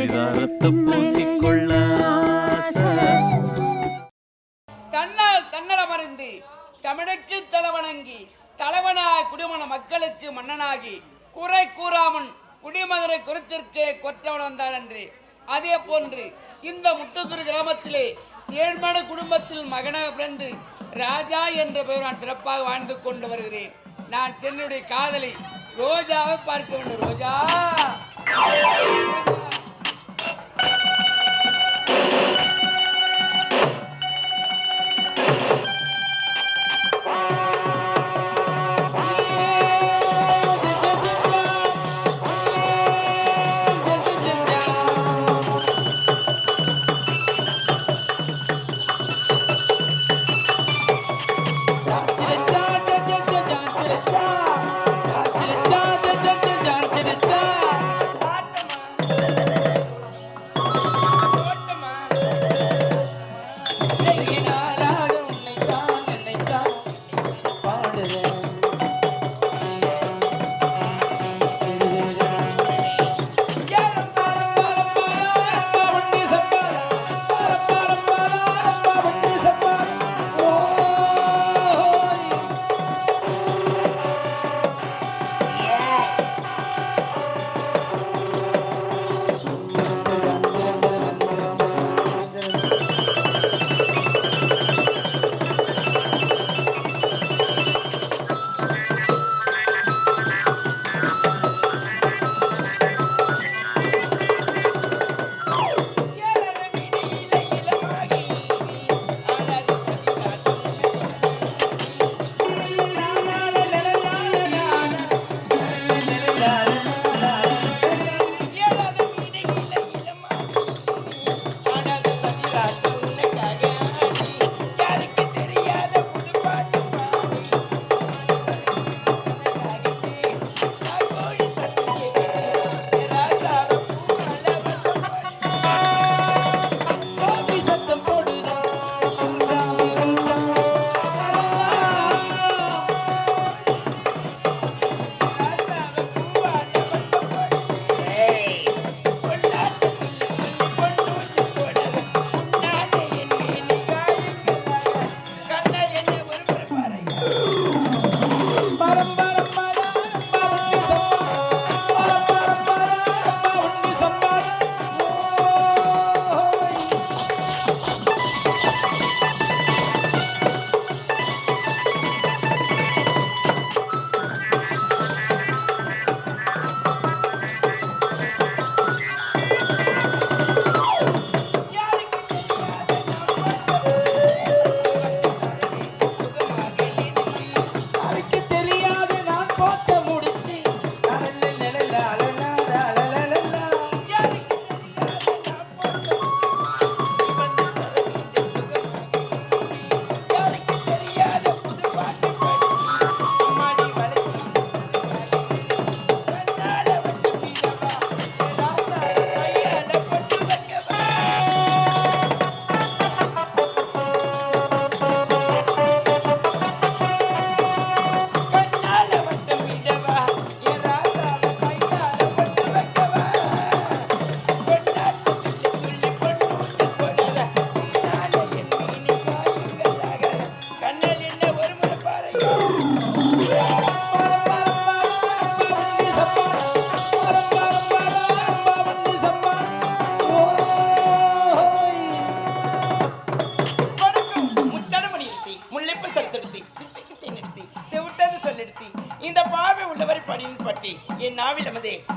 பரிதாரத்தை பூசிக்கொள்ள தன்னால் தன்னலமறிந்து தமிழுக்கு தலைவணங்கி தலைவனாய் குடிமன மக்களுக்கு மன்னனாகி குறை கூறாமன் குடிமகனை குறித்திருக்க கொற்றவன் வந்தார் என்று அதே போன்று இந்த முட்டுத்துறை கிராமத்திலே ஏழ்மன குடும்பத்தில் மகனாக பிறந்து ராஜா என்ற பெயர் நான் சிறப்பாக வாழ்ந்து கொண்டு வருகிறேன். நான் சென்னையுடைய காதலி ரோஜாவை பார்க்க வேண்டும். ரோஜா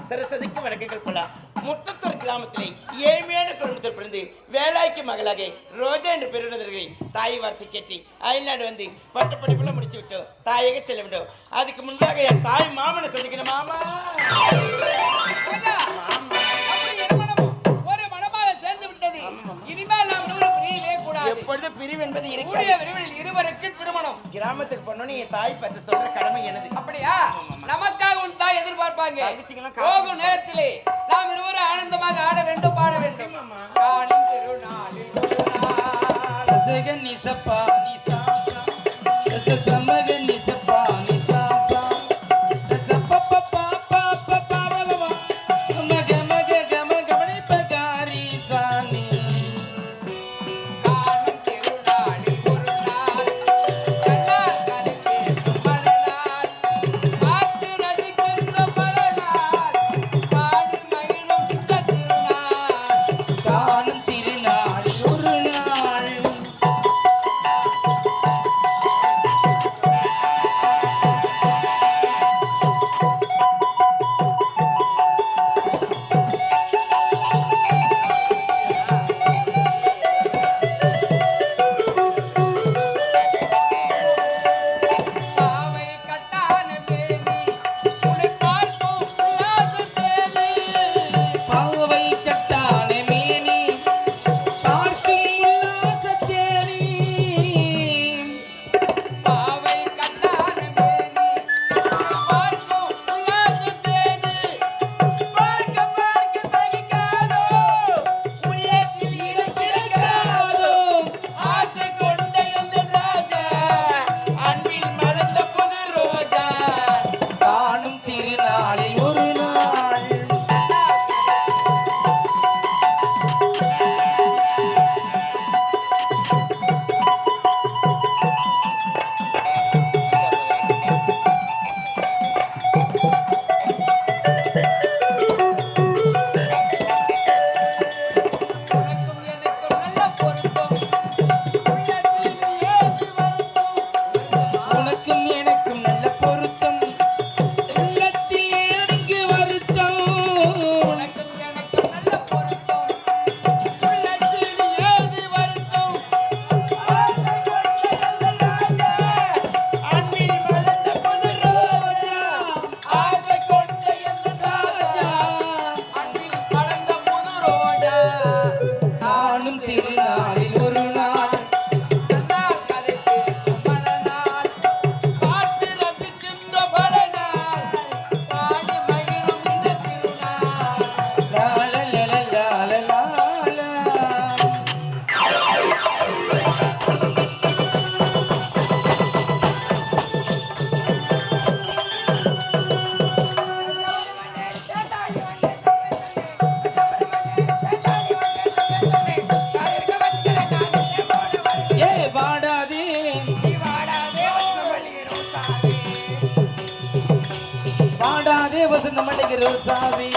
சரஸ்வதிக்கு வணக்கங்கள் போல முட்டத்தூர் கிராமத்திலே ஏழ்மையான குடும்பத்தில் பிறந்து வேலாய்க்கு மகளாக ரோஜா என்று பெறுவதற்கு தாய் வார்த்தை கேட்டு அயல்நாடு வந்து பட்டப்படிப்புல முடிச்சு விட்டோம். தாயக செல்ல வேண்டும். அதுக்கு முன்பாக என் தாய் மாமனை சந்திக்கணும். மாமா ஒரு மனமாக சேர்ந்து விட்டது. இனிமேல் நாம் பிரியவே கூடாது. எப்பொழுது பிரிவு என்பது இருவருக்கு திருமணம். கிராமத்துக்கு போனோன்னு என் தாய் பத்தி சொல்ற கடமை எனது. அப்படியா? நமக்காக உன் தாய் எதிர்பார்ப்பாங்க. போகும் நேரத்திலே நாம் இருவரும் ஆனந்தமாக ஆட வேண்டும், பாட வேண்டும். திருநாளில் ரோசாவே